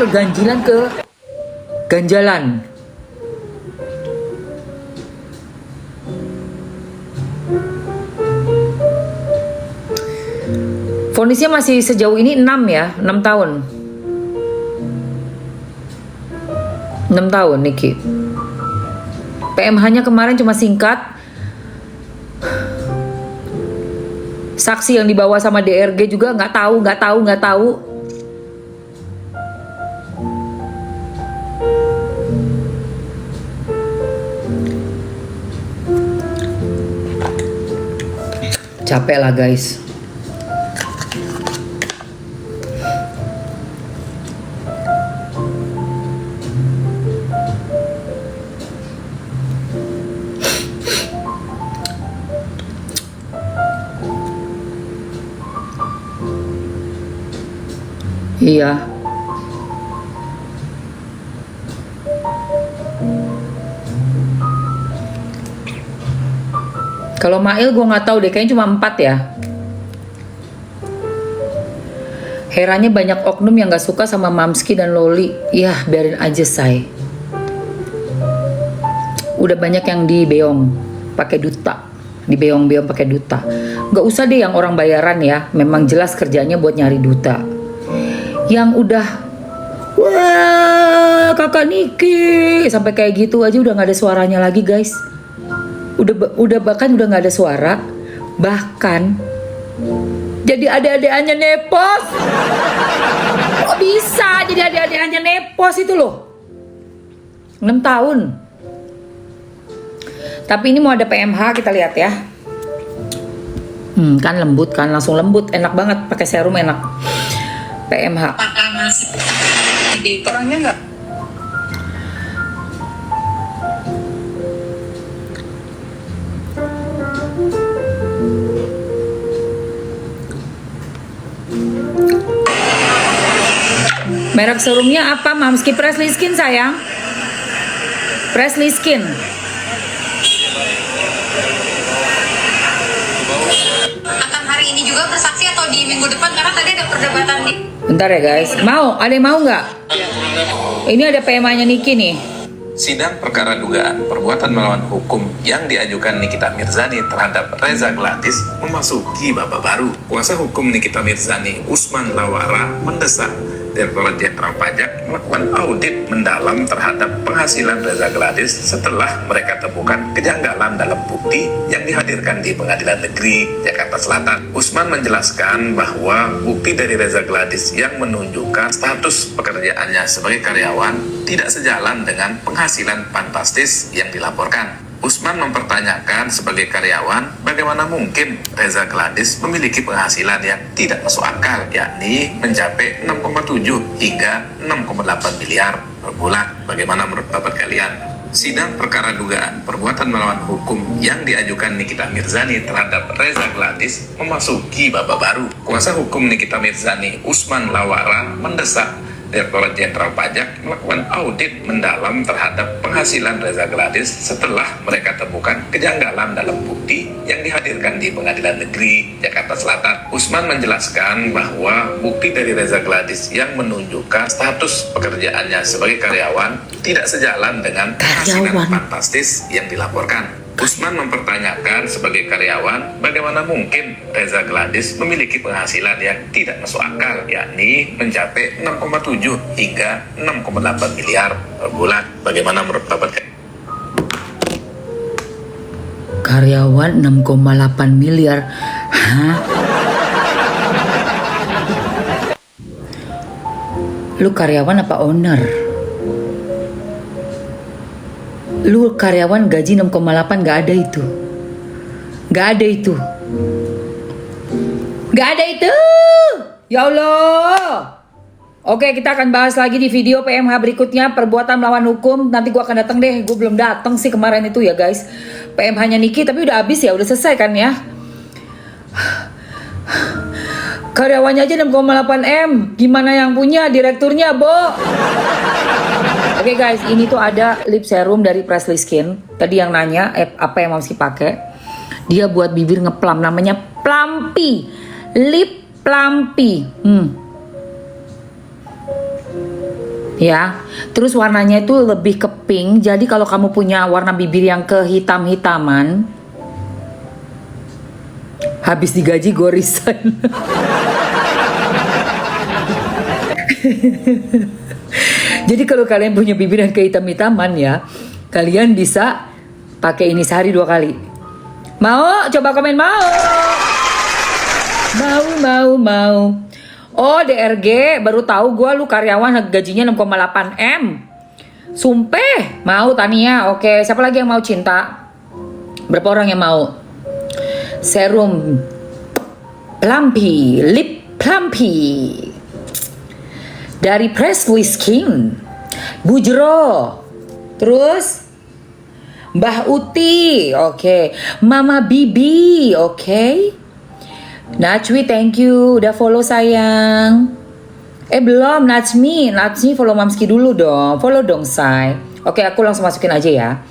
keganjilan ke ganjalan. Vonisnya masih sejauh ini 6 ya, 6 tahun. 6 tahun Niki. PMH-nya kemarin cuma singkat. Saksi yang dibawa sama DRG juga nggak tahu. Capek lah guys. Iya. Kalau Mail gue nggak tahu deh, kayaknya cuma 4 ya. Herannya banyak oknum yang nggak suka sama Mamski dan Loli. Yah, biarin aja say. Udah banyak yang dibeong pakai duta, dibeong-beong pakai duta. Nggak usah deh yang orang bayaran ya. Memang jelas kerjanya buat nyari duta. Yang udah, wah kakak Niki sampai kayak gitu aja udah nggak ada suaranya lagi guys. Bahkan udah nggak ada suara, bahkan jadi adik-adikannya nepos. Kok bisa jadi adik-adikannya nepos itu loh? 6 tahun. Tapi ini mau ada PMH, kita lihat ya. Kan lembut kan, langsung lembut, enak banget pakai serum enak. PMH. Orangnya nggak. Merek serumnya apa? Mamski Presley Skin sayang. Presley Skin. Akan hari ini juga bersaksi atau di minggu depan, karena tadi ada perdebatan di. Bentar ya guys. Mau? Ada yang mau nggak? Ini ada PMA-nya Niki nih. Sidang perkara dugaan perbuatan melawan hukum yang diajukan Nikita Mirzani terhadap Reza Gladys memasuki babak baru. Kuasa hukum Nikita Mirzani, Usman Lawara, mendesak Direktorat Jenderal Pajak melakukan audit mendalam terhadap penghasilan Reza Gladys setelah mereka temukan kejanggalan dalam bukti yang dihadirkan di Pengadilan Negeri Jakarta Selatan. Usman menjelaskan bahwa bukti dari Reza Gladys yang menunjukkan status pekerjaannya sebagai karyawan tidak sejalan dengan penghasilan fantastis yang dilaporkan. Usman mempertanyakan sebagai karyawan, bagaimana mungkin Reza Gladys memiliki penghasilan yang tidak masuk akal, yakni mencapai 6,7 hingga 6,8 miliar per bulan. Bagaimana menurut Bapak kalian? Sidang perkara dugaan perbuatan melawan hukum yang diajukan Nikita Mirzani terhadap Reza Gladys memasuki babak baru. Kuasa hukum Nikita Mirzani, Usman Lawara, mendesak Direktorat Jenderal Pajak melakukan audit mendalam terhadap penghasilan Reza Gladys setelah mereka temukan kejanggalan dalam bukti yang dihadirkan di Pengadilan Negeri Jakarta Selatan. Usman menjelaskan bahwa bukti dari Reza Gladys yang menunjukkan status pekerjaannya sebagai karyawan tidak sejalan dengan penghasilan fantastis yang dilaporkan. Usman mempertanyakan sebagai karyawan, bagaimana mungkin Reza Gladys memiliki penghasilan yang tidak masuk akal, yakni mencapai 6,7 hingga 6,8 miliar per bulan. Bagaimana menurut Bapak? Karyawan 6,8 miliar. Hah? Lu karyawan apa owner? Lu karyawan gaji 6,8, gak ada itu. Gak ada itu. Gak ada itu. Ya Allah. Oke, kita akan bahas lagi di video PMH berikutnya, perbuatan melawan hukum. Nanti gue akan datang deh. Gue belum datang sih kemarin itu ya guys. PMH-nya Niki, tapi udah habis ya, udah selesai kan ya. Karyawannya aja 6,8 M. Gimana yang punya? Direkturnya, Bo. Oke guys, ini tuh ada lip serum dari Presley Skin. Tadi yang nanya apa yang Mamski pakai. Dia buat bibir ngeplam, namanya Plumpy. Lip Plumpy. Ya, terus warnanya itu lebih ke pink. Jadi kalau kamu punya warna bibir yang kehitam-hitaman, habis digaji gue resign. Jadi kalau kalian punya bibir yang kehitam-hitaman ya, kalian bisa pakai ini sehari 2 kali. Mau? Coba komen mau. Mau. Oh, DRG, baru tahu gue lu karyawan gajinya 6,8 M. Sumpah, mau Tania. Oke, siapa lagi yang mau Cinta? Berapa orang yang mau? Serum Plumpy, lip Plumpy dari Presley Skin, Bujro, terus Mbah Uti, oke, Mama Bibi, oke. Najwi, thank you udah follow sayang. Belum, Najmi follow Mamski dulu dong, follow dong say. Oke, aku langsung masukin aja ya.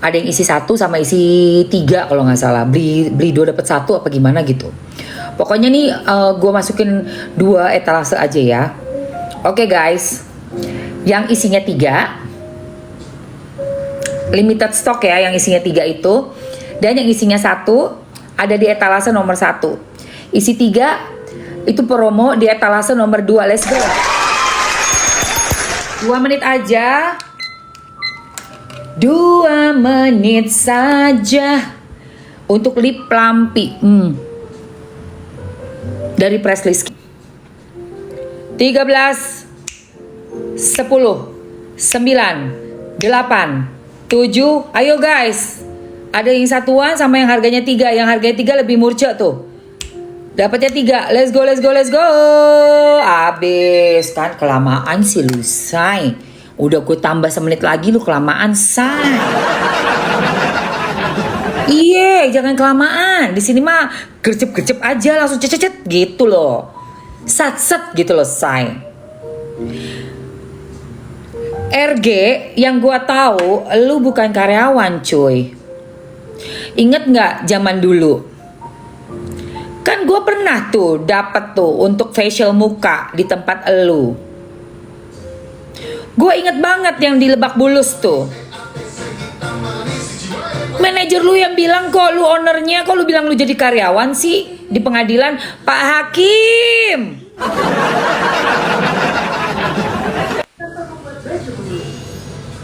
Ada yang isi 1 sama isi 3 kalau nggak salah. Beli 2 dapat 1 apa gimana gitu. Pokoknya nih gue masukin 2 etalase aja ya. Oke guys, yang isinya 3 limited stock ya, yang isinya 3 itu. Dan yang isinya 1 ada di etalase nomor 1. Isi 3 itu promo di etalase nomor 2. Let's go. 2 menit aja. 2 menit saja untuk lip Plumpy dari Presley Skin. 13 10 9 8 7. Ayo guys, ada yang satuan sama yang harganya 3. Yang harganya 3 lebih murca tuh. Dapatnya 3. Let's go. Abis kan, kelamaan sih lu say. Udah gue tambah semenit lagi, lu kelamaan say. Iya, jangan kelamaan. Di sini mah gercep aja, langsung cet gitu loh. Sat gitu loh say. RG yang gue tahu, lu bukan karyawan cuy. Ingat nggak zaman dulu? Kan gue pernah tuh dapat tuh untuk facial muka di tempat elu. Gue inget banget yang di Lebak Bulus tuh. Manajer lu yang bilang kok lu ownernya, kok lu bilang lu jadi karyawan sih di pengadilan, Pak Hakim.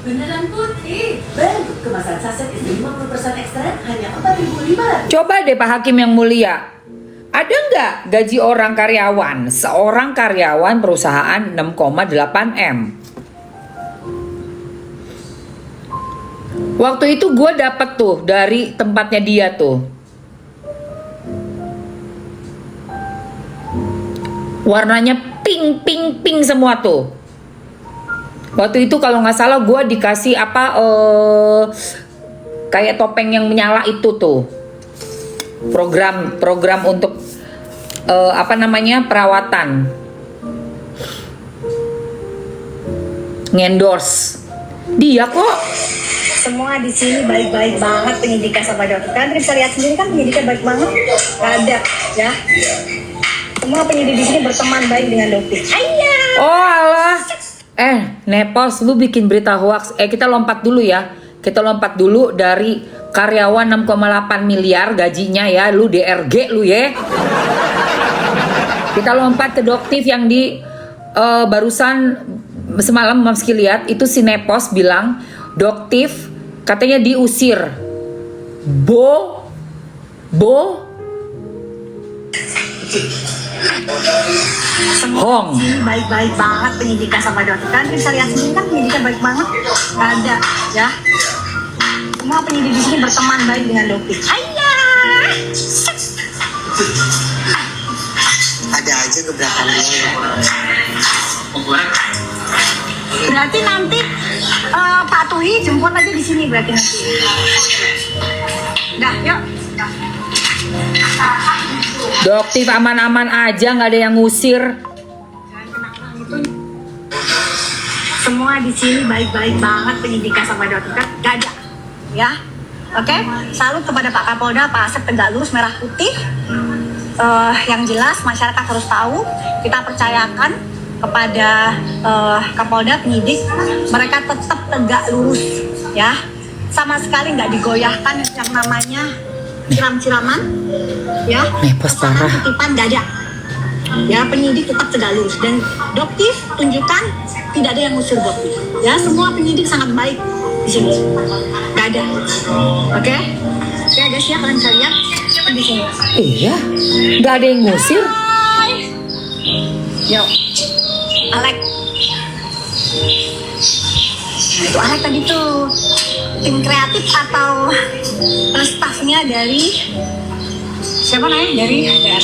Beneran putih, baru kemasan saset isi 50% ekstra hanya 4.500. Coba deh Pak Hakim yang mulia. Ada nggak gaji orang karyawan, seorang karyawan perusahaan 6,8 M? Waktu itu gue dapet tuh dari tempatnya dia tuh. Warnanya pink semua tuh. Waktu itu kalau nggak salah gue dikasih apa kayak topeng yang menyala itu tuh. Program untuk perawatan. Ngendorse. Dia kok. Semua di sini baik-baik banget penyidiknya sama dokter. Kalian bisa lihat sendiri kan penyidiknya baik banget. Gak ada ya. Semua penyidik di sini berteman baik dengan dokter. Ayah. Oh alah. Nepos, lu bikin berita hoax. Kita lompat dulu ya. Kita lompat dulu dari karyawan 6,8 miliar gajinya ya. Lu DRG lu ya. Kita lompat ke Doktif yang di barusan semalam Mamski lihat. Itu si Nepos bilang Doktif katanya diusir. Hong. Sini baik-baik banget penyidiknya sama dokter. Kalian bisa lihat sendiri kan penyidiknya baik banget. Gak ada ya. Semua penyidik di sini berteman baik dengan dokter. Ayah. Ada aja gebrakan dia. Berarti nanti Pak Tuhi jemput aja di sini berarti nanti. Dah, yuk. Doktif aman-aman aja, nggak ada yang ngusir. Semua di sini baik-baik banget penyidiknya sama dokter. Gak ada, ya. Oke, salut kepada Pak Kapolda, Pak Asep tegak lurus merah putih. Yang jelas masyarakat harus tahu, kita percayakan kepada Kapolda, penyidik, mereka tetap tegak lurus ya, sama sekali nggak digoyahkan yang namanya ciram-ciraman ya, Nepos parah. titipan nggak ada ya. Penyidik tetap tegak lurus dan Doktif tunjukkan tidak ada yang ngusir Doktif ya, semua penyidik sangat baik di sini, nggak ada. Oke, guys ya, kalian bisa lihat di sini. Iya, nggak ada yang ngusir. Yo, Alek. Nah, itu Alek tadi tuh tim kreatif atau stafnya dari siapa namanya? Dari DRM.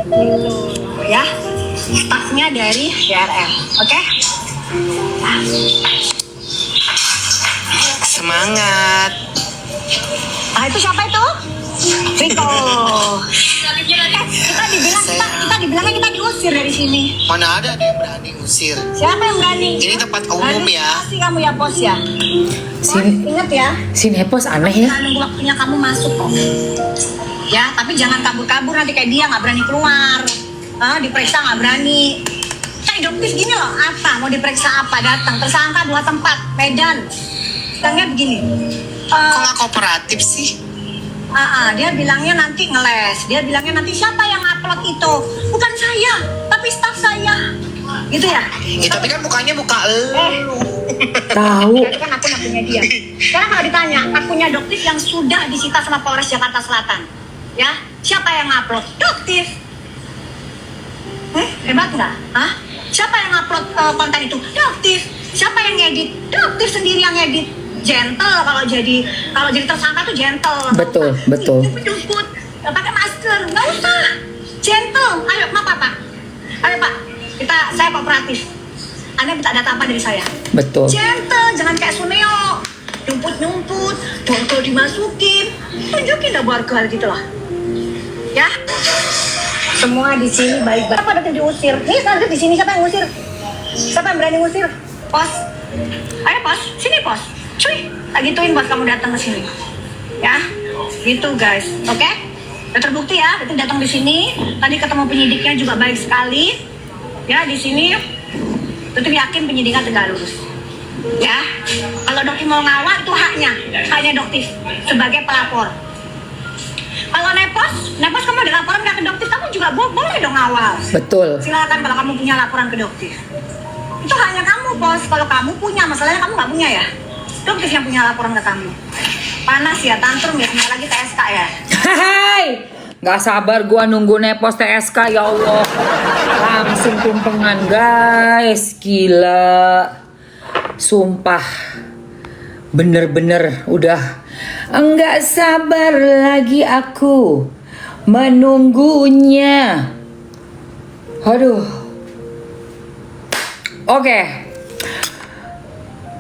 Gitu ya. Stafnya dari DRM. Oke? Nah. Semangat. Ah, itu siapa itu? Riko. Kita dibilangnya kita diusir dari sini. Mana ada yang berani usir? Siapa yang berani? Ini tempat umum ya. Pasti kamu ya, Pos ya. Pos, Sini. ingat ya. Si Nepos aneh ya. Jangan nunggu waktunya kamu masuk kok. Ya, tapi jangan kabur-kabur nanti kayak dia nggak berani keluar. Diperiksa nggak berani. Kayak Doktif gini loh, apa? Mau diperiksa apa? Datang, tersangka 2 tempat, Medan. Bilangnya begini. Kok nggak kooperatif sih? Dia bilangnya nanti ngeles. Dia bilangnya nanti siapa yang upload itu? Bukan saya, tapi staf saya. Gitu ya? Tapi kan mukanya muka lu. Tahu. Itu kan akun-akunnya dia. Sekarang kalau ditanya, akunnya Doktif yang sudah disita sama Polres Jakarta Selatan, ya, siapa yang upload? Doktif. Hebat nggak? Siapa yang upload konten itu? Doktif. Siapa yang ngedit? Doktif sendiri yang ngedit. Gentle kalau jadi tersangka tuh gentle. Betul, betul. Jemput, pakai masker, nggak usah. Gentle. Ayo, Pak. Ayo Pak, saya kooperatif. Anda minta data apa dari saya? Betul. Gentle, jangan kayak Suneo. Nyumput, botol dimasukin. Tunjukin dah warga gitu lah. Ya. Semua di sini baik-baik. Apa ada diusir? Nih, sekarang di sini siapa yang ngusir? Siapa yang berani ngusir? Pos. Ayo Pos, sini Pos. Cuy, tak gituin Bos kamu datang ke sini. Ya. Gitu guys. Oke? Udah terbukti ya, itu datang di sini. Tadi ketemu penyidiknya juga baik sekali. Ya, di sini Doktif yakin penyidiknya tegak lurus. Ya, kalau Doktif mau ngawal itu haknya Doktif sebagai pelapor. Kalau Nepos kamu ada laporan nggak ke Doktif, kamu juga boleh dong ngawal. Betul. Silakan kalau kamu punya laporan ke Doktif. Itu haknya kamu, Bos. Kalau kamu punya, masalahnya kamu nggak punya ya. Doktif yang punya laporan ke kamu. Panas ya, tantrum ya, sebentar lagi TSK ya. Hai, nggak sabar gua nunggu Nepos TSK, ya Allah. Langsung tumpengan guys, gila. Sumpah, bener-bener udah enggak sabar lagi aku menunggunya. Aduh. Oke.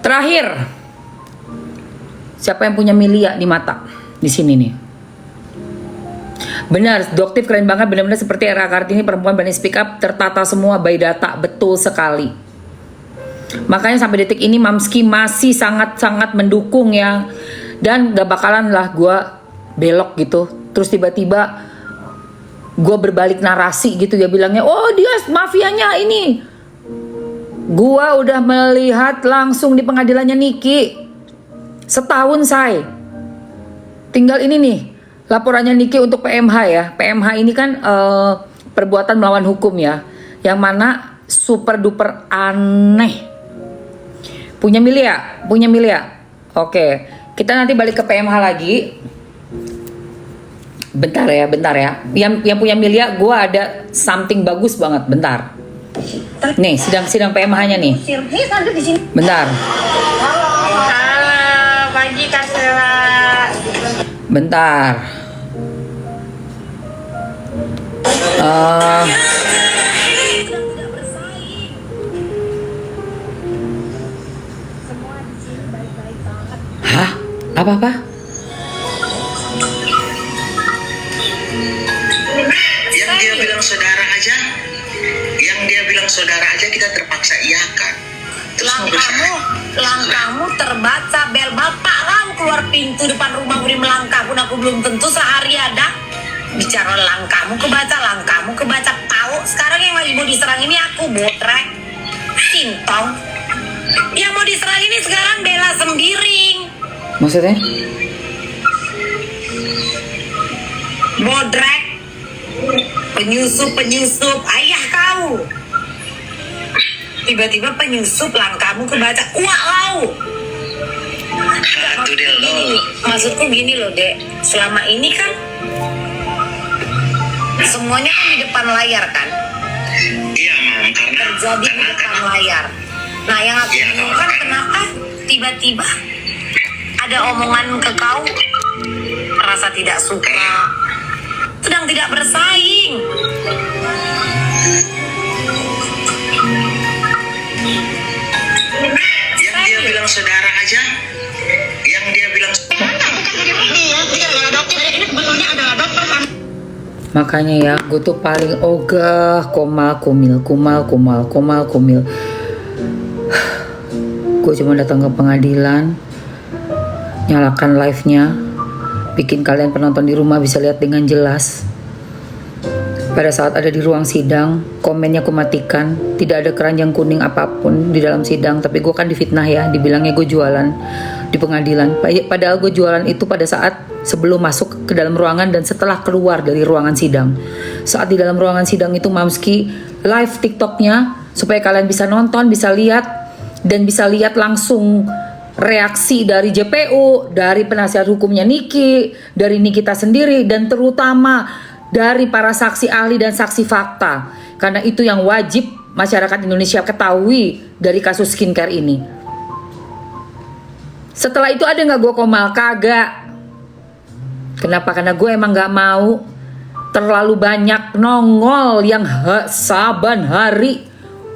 Terakhir. Siapa yang punya Milia di mata? Di sini nih. Benar, Doktif keren banget, benar-benar seperti Era Kartini, perempuan berani speak up, tertata semua by data, betul sekali. Makanya sampai detik ini Mamski masih sangat-sangat mendukung ya. Dan gak bakalan lah gue belok gitu. Terus tiba-tiba gue berbalik narasi gitu, dia bilangnya, oh dia mafianya ini. Gue udah melihat langsung di pengadilannya Niki. Setahun say. Tinggal ini nih laporannya Niki untuk PMH ya. PMH ini kan perbuatan melawan hukum ya. Yang mana super duper aneh. Punya Milia? Oke. Kita nanti balik ke PMH lagi. Bentar ya. Yang punya Milia, gue ada something bagus banget. Bentar. Nih, sidang PMH-nya nih. Nih, sekarang di sini. Bentar. Pagi Kak Sela. Bentar. Hah? Apa-apa? Yang dia bilang saudara aja kita terpaksa iakan. Terus mau bersaing. Langkahmu terbaca, bel bapak kamu keluar pintu depan rumah udah melangkah pun aku belum tentu sehari ada bicara langkahmu kebaca tahu Sekarang yang lagi mau diserang ini aku, botrek. Sintong. Yang mau diserang ini sekarang Bella Sembiring. Maksudnya? Bodrek. Penyusup ayah kau. Tiba-tiba penyusup langkahmu kebaca. Wah, lau. Itu dia loh. Maksudku gini loh, Dek. Selama ini kan semuanya kan di depan layar kan? Iya, Mam, karena Terjadi di depan layar. Nah, yang aku Iya, bingung kan kenapa tiba-tiba ada omongan ke kau rasa tidak suka, sedang tidak bersaing. yang dia bilang saudara aja, yang dia bilang Makanya ya, gue tuh paling ogah kumal kumil. Gue cuma datang ke pengadilan, nyalakan live-nya, bikin kalian penonton di rumah bisa lihat dengan jelas. Pada saat ada di ruang sidang, komennya aku matikan. Tidak ada keranjang kuning apapun di dalam sidang. Tapi gue kan difitnah ya, dibilangnya gue jualan di pengadilan. Padahal gue jualan itu pada saat sebelum masuk ke dalam ruangan dan setelah keluar dari ruangan sidang. Saat di dalam ruangan sidang itu Mamski live TikToknya supaya kalian bisa nonton, bisa lihat, dan bisa lihat langsung reaksi dari JPU, dari penasihat hukumnya Niki, dari Nikita sendiri, dan terutama dari para saksi ahli dan saksi fakta. Karena itu yang wajib masyarakat Indonesia ketahui dari kasus skincare ini. Setelah itu ada gak gue komal? Kagak. Kenapa? Karena gue emang gak mau terlalu banyak nongol yang saban hari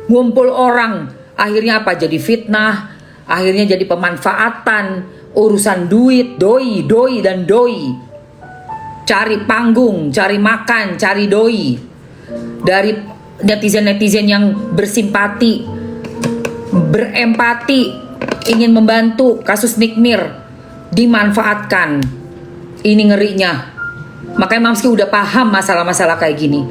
ngumpul orang. Akhirnya apa? Jadi fitnah. Akhirnya jadi pemanfaatan. Urusan duit, doi dan doi. Cari panggung, cari makan, cari doi. Dari netizen-netizen yang bersimpati, berempati, ingin membantu kasus Nikmir, dimanfaatkan. Ini ngerinya. Makanya Mamski udah paham masalah-masalah kayak gini.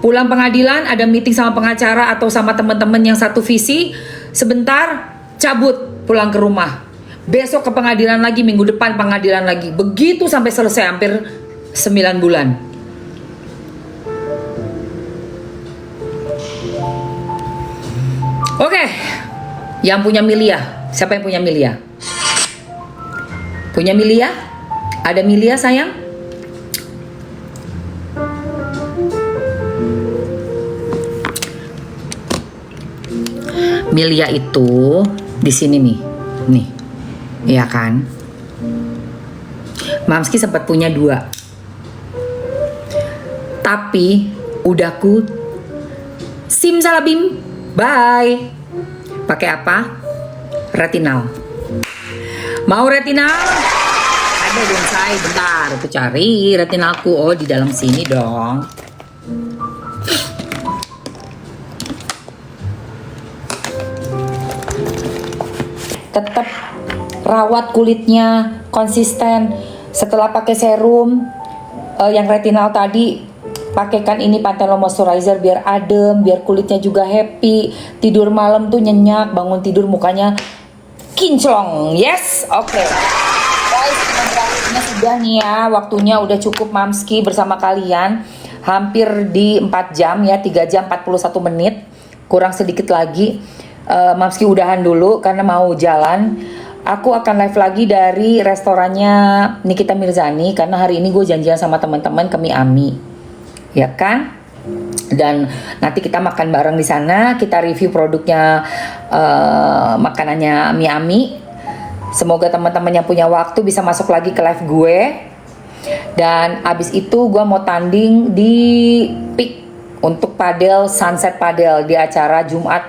Pulang pengadilan, ada meeting sama pengacara atau sama teman-teman yang satu visi, sebentar cabut pulang ke rumah. Besok ke pengadilan lagi, minggu depan pengadilan lagi. Begitu sampai selesai, hampir 9 bulan. Oke, yang punya Milia, siapa yang punya Milia? Punya Milia? Ada Milia sayang? Milia itu di sini nih, iya kan? Mamski sempat punya 2. Tapi udah ku simsalabim, bye. Pakai apa? Retinal. Mau retinal? Ada dong say, bentar aku cari retinalku. Oh, di dalam sini dong. Tetap rawat kulitnya konsisten. Setelah pakai serum yang retinal tadi, pakaikan ini Pantene Moisturizer biar adem, biar kulitnya juga happy. Tidur malam tuh nyenyak, bangun tidur mukanya kinclong. Yes, oke. Guys, berakhirnya sudah nih ya, waktunya udah cukup Mamski bersama kalian. Hampir di 4 jam ya, 3 jam 41 menit. Kurang sedikit lagi. Mamski udahan dulu karena mau jalan. Aku akan live lagi dari restorannya Nikita Mirzani karena hari ini gue janjian sama teman-teman ke Miami. Ya kan? Dan nanti kita makan bareng di sana, kita review produknya, makanannya Miami. Semoga teman-teman yang punya waktu bisa masuk lagi ke live gue. Dan abis itu gue mau tanding di PIK untuk padel, Sunset Padel di acara Jumat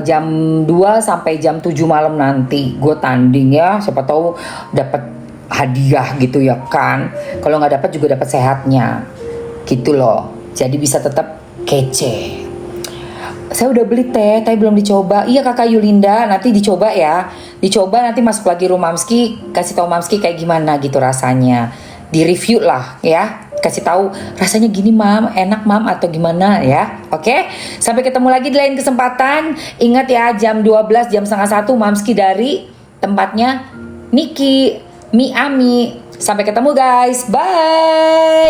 jam 2 sampai jam 7 malam nanti. Gue tanding ya, siapa tahu dapat hadiah gitu ya kan. Kalau nggak dapat juga dapat sehatnya. Gitu loh, jadi bisa tetap kece. Saya udah beli teh, tapi belum dicoba. Iya kakak Yulinda, nanti dicoba ya. Dicoba nanti masuk lagi rumah Mamski, kasih tahu Mamski kayak gimana gitu rasanya. Di review lah ya. kasih tahu rasanya gini mam, enak mam atau gimana ya. Oke, sampai ketemu lagi di lain kesempatan. Ingat ya, jam 12, jam setengah 1 Mamski dari tempatnya Niki Miami. Sampai ketemu guys, bye.